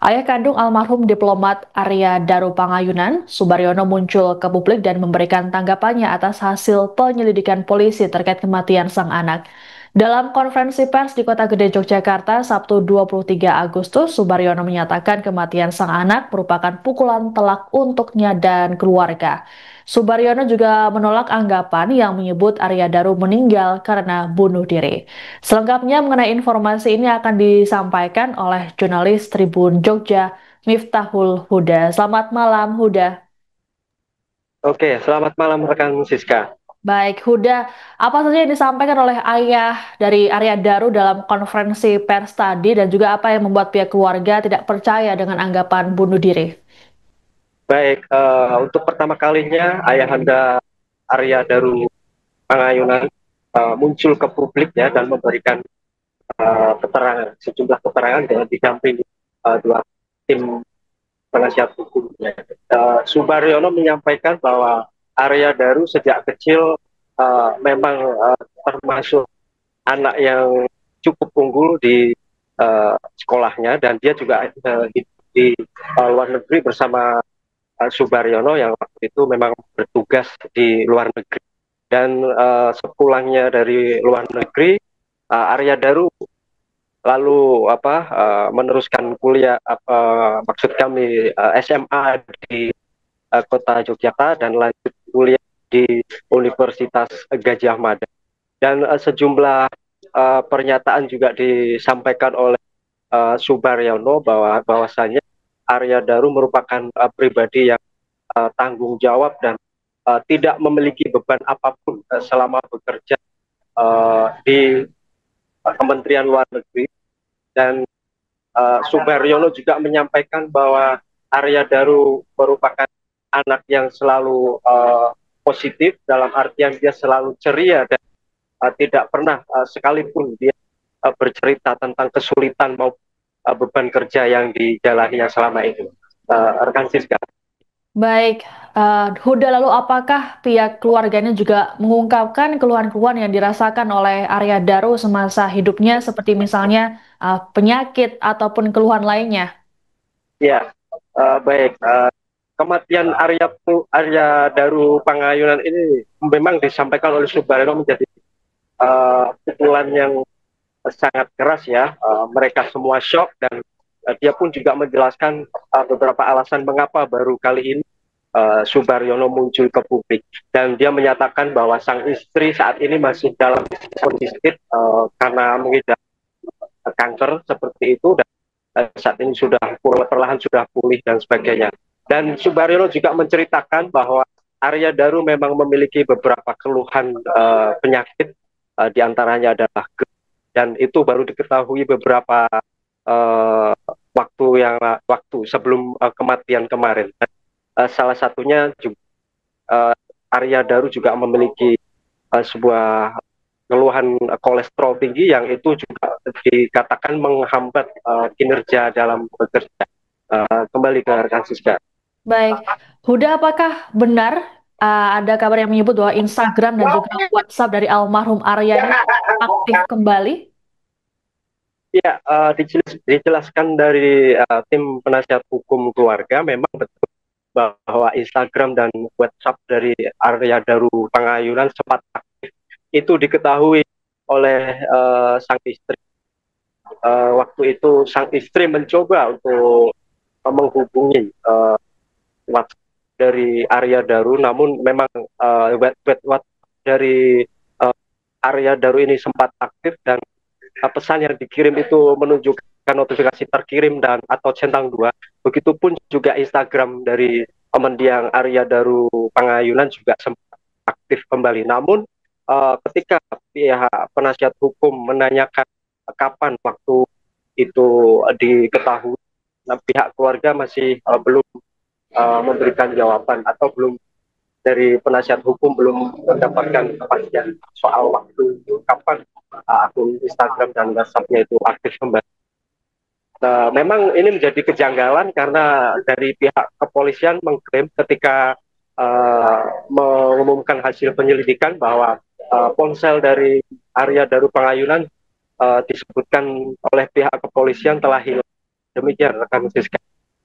Ayah kandung almarhum diplomat Arya Daru Pangayunan, Subaryono muncul ke publik dan memberikan tanggapannya atas hasil penyelidikan polisi terkait kematian sang anak. Dalam konferensi pers di Kota Gede, Yogyakarta, Sabtu 23 Agustus, Subaryono menyatakan kematian sang anak merupakan pukulan telak untuknya dan keluarga. Subaryono juga menolak anggapan yang menyebut Arya Daru meninggal karena bunuh diri. Selengkapnya mengenai informasi ini akan disampaikan oleh jurnalis Tribun Jogja, Miftahul Huda. Selamat malam, Huda. Oke, selamat malam rekan Siska. Baik, Huda, apa saja yang disampaikan oleh ayah dari Arya Daru dalam konferensi pers tadi dan juga apa yang membuat pihak keluarga tidak percaya dengan anggapan bunuh diri? Baik, untuk pertama kalinya Ayahanda Arya Daru Pangayunan muncul ke publik ya dan memberikan keterangan, sejumlah keterangan dengan didampingi dua tim penasihat hukum. Ya. Subaryono menyampaikan bahwa Arya Daru sejak kecil memang termasuk anak yang cukup unggul di sekolahnya dan dia juga di luar negeri bersama Subaryono yang waktu itu memang bertugas di luar negeri dan sepulangnya dari luar negeri Arya Daru lalu meneruskan kuliah maksud kami SMA di kota Yogyakarta dan lanjut kuliah di Universitas Gadjah Mada dan sejumlah pernyataan juga disampaikan oleh Subaryono bahwasanya Arya Daru merupakan pribadi yang tanggung jawab dan tidak memiliki beban apapun selama bekerja di Kementerian Luar Negeri dan Subaryono juga menyampaikan bahwa Arya Daru merupakan anak yang selalu positif dalam artian dia selalu ceria dan tidak pernah sekalipun dia bercerita tentang kesulitan maupun beban kerja yang dijalaninya selama ini. Rekan Siska. Baik, Huda, lalu apakah pihak keluarganya juga mengungkapkan keluhan-keluhan yang dirasakan oleh Arya Daru semasa hidupnya, seperti misalnya penyakit ataupun keluhan lainnya? Ya, baik. Kematian Arya Daru Pangayunan ini memang disampaikan oleh Subaryono menjadi pukulan yang sangat keras ya. Mereka semua shock dan dia pun juga menjelaskan beberapa alasan mengapa baru kali ini Subaryono muncul ke publik dan dia menyatakan bahwa sang istri saat ini masih dalam kondisi karena mengidap kanker seperti itu dan saat ini sudah perlahan sudah pulih dan sebagainya. Dan Subaryono juga menceritakan bahwa Arya Daru memang memiliki beberapa keluhan penyakit, diantaranya adalah GERD, dan itu baru diketahui beberapa waktu sebelum kematian kemarin. Dan, salah satunya juga Arya Daru juga memiliki sebuah keluhan kolesterol tinggi yang itu juga dikatakan menghambat kinerja dalam bekerja. Kembali ke rekan Siska. Baik, Huda, apakah benar ada kabar yang menyebut bahwa Instagram dan juga WhatsApp dari almarhum Arya ini aktif kembali? Ya, dijelaskan dari tim penasihat hukum keluarga memang betul bahwa Instagram dan WhatsApp dari Arya Daru Pangayunan sempat aktif. Itu diketahui oleh sang istri. Waktu itu sang istri mencoba untuk menghubungi WhatsApp dari Arya Daru, namun memang WhatsApp dari Arya Daru ini sempat aktif dan pesan yang dikirim itu menunjukkan notifikasi terkirim dan atau centang dua. Begitupun juga Instagram dari mendiang Arya Daru Pangayunan juga sempat aktif kembali. Namun ketika pihak penasihat hukum menanyakan kapan waktu itu diketahui, nah, pihak keluarga masih belum memberikan jawaban atau belum dari penasihat hukum belum mendapatkan kepastian soal waktu kapan akun Instagram dan WhatsApp-nya itu aktif kembali. Nah, memang ini menjadi kejanggalan karena dari pihak kepolisian mengklaim ketika mengumumkan hasil penyelidikan bahwa ponsel dari Arya Daru Pangayunan disebutkan oleh pihak kepolisian telah hilang. Demikian rekan Siska.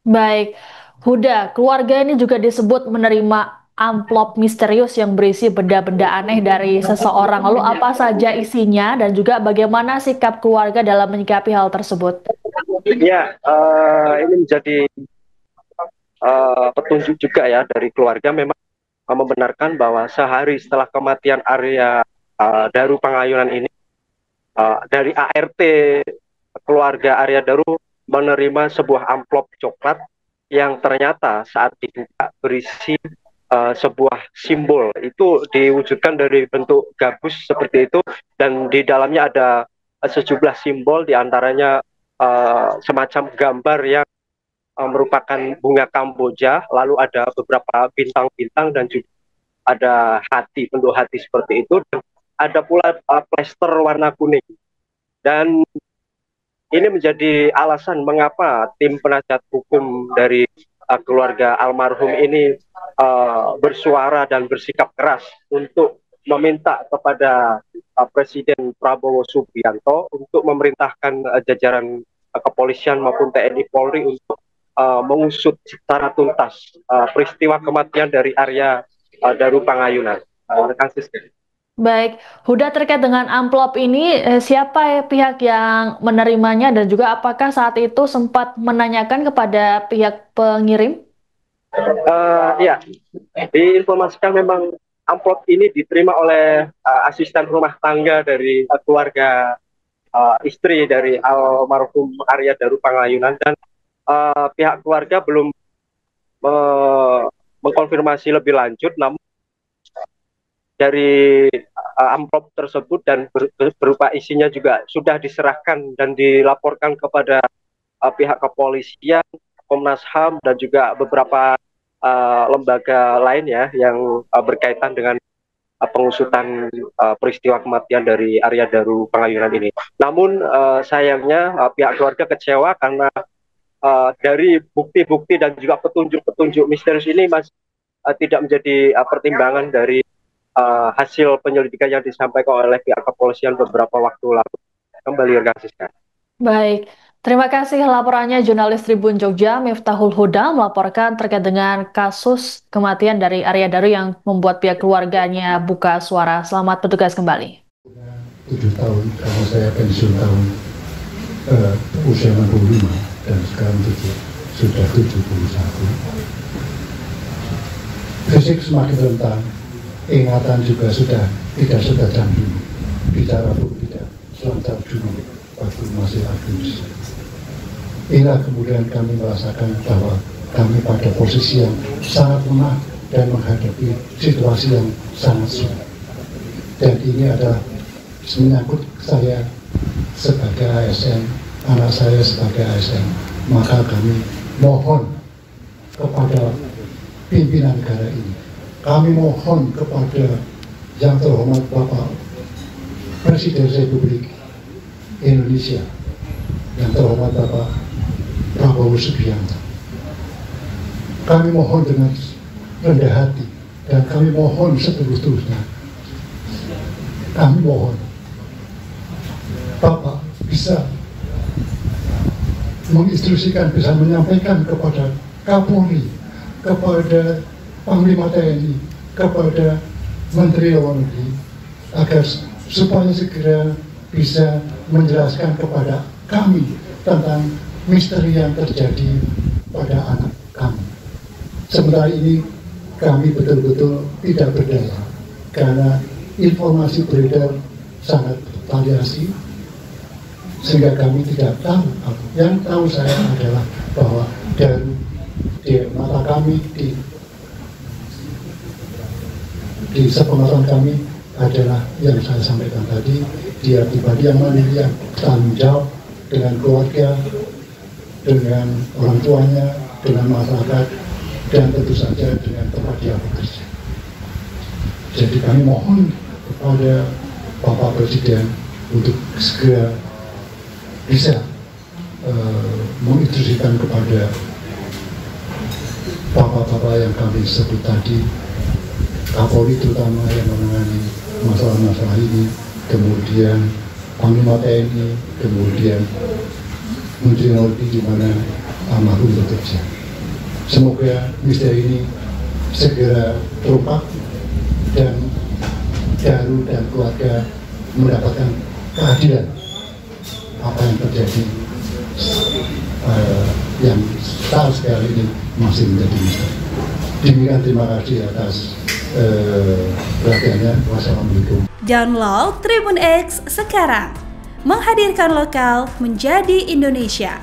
Baik, Huda, keluarga ini juga disebut menerima amplop misterius yang berisi benda-benda aneh dari seseorang. Lalu apa saja isinya dan juga bagaimana sikap keluarga dalam menyikapi hal tersebut? Ya, ini menjadi petunjuk juga ya dari keluarga, memang membenarkan bahwa sehari setelah kematian Arya Daru Pangayunan ini, dari ART keluarga Arya Daru menerima sebuah amplop coklat yang ternyata saat dibuka berisi sebuah simbol. Itu diwujudkan dari bentuk gabus seperti itu, dan di dalamnya ada sejumlah simbol, diantaranya semacam gambar yang merupakan bunga Kamboja, lalu ada beberapa bintang-bintang dan juga ada hati, bentuk hati seperti itu, dan ada pula plester warna kuning. Dan ini menjadi alasan mengapa tim penasihat hukum dari keluarga almarhum ini bersuara dan bersikap keras untuk meminta kepada Presiden Prabowo Subianto untuk memerintahkan jajaran kepolisian maupun TNI Polri untuk mengusut secara tuntas peristiwa kematian dari Arya Daru Pangayunan. Rekan Siska. Baik, Huda, terkait dengan amplop ini, siapa pihak yang menerimanya dan juga apakah saat itu sempat menanyakan kepada pihak pengirim? Ya, diinformasikan memang amplop ini diterima oleh asisten rumah tangga dari keluarga istri dari almarhum Arya Daru Pangayunan, dan pihak keluarga belum mengkonfirmasi lebih lanjut, namun dari amplop tersebut dan berupa isinya juga sudah diserahkan dan dilaporkan kepada pihak kepolisian, Komnas HAM, dan juga beberapa lembaga lain ya yang berkaitan dengan pengusutan peristiwa kematian dari Arya Daru Pangayunan ini. Namun sayangnya pihak keluarga kecewa karena dari bukti-bukti dan juga petunjuk-petunjuk misterius ini masih tidak menjadi pertimbangan dari hasil penyelidikan yang disampaikan oleh pihak kepolisian beberapa waktu lalu. Kembali rekan Siska. Baik, terima kasih laporannya jurnalis Tribun Jogja Miftahul Huda melaporkan terkait dengan kasus kematian dari Arya Daru yang membuat pihak keluarganya buka suara. Selamat bertugas kembali. 7 tahun karena saya pensiun tahun usia 65 dan sekarang sudah 71. Fisik semakin rentan, ingatan juga sudah tidak setajam dulu, bicara pun tidak selancar dulu waktu masih aktif. Inilah kemudian kami merasakan bahwa kami pada posisi yang sangat lemah dan menghadapi situasi yang sangat sulit. Dan ini adalah menyangkut saya sebagai ASN, anak saya sebagai ASN, maka kami mohon kepada pimpinan negara ini, kami mohon kepada yang terhormat Bapak Presiden Republik Indonesia, yang terhormat Bapak Prabowo Subianto, kami mohon dengan rendah hati dan kami mohon setulus-tulusnya, kami mohon Bapak bisa menginstruksikan, bisa menyampaikan kepada Kapolri, kepada Panglima TNI, kepada Menteri Luar Negeri, agar supaya segera bisa menjelaskan kepada kami tentang misteri yang terjadi pada anak kami. Sementara ini kami betul-betul tidak berdaya karena informasi beredar sangat variasi, sehingga kami tidak tahu. Yang tahu saya adalah bahwa dari di mata kami, di sepengetahuan kami adalah yang saya sampaikan tadi, dia pribadi yang mandiri, yang tanggung jawab dengan keluarga, dengan orang tuanya, dengan masyarakat, dan tentu saja dengan tempat dia bekerja. Jadi kami mohon kepada Bapak Presiden untuk segera bisa menginstruksikan kepada bapak-bapak yang kami sebut tadi, Kapolri terutama yang menangani masalah-masalah ini, kemudian Panglima TNI, kemudian Menteri Noldi di mana almarhum bekerja. Semoga misteri ini segera terungkap dan Daru dan keluarga mendapatkan keadilan apa yang terjadi yang tahu sekali ini masih menjadi misteri. Demikian, terima kasih atas perhatiannya. Wassalamualaikum. Download Tribun X sekarang, menghadirkan lokal menjadi Indonesia.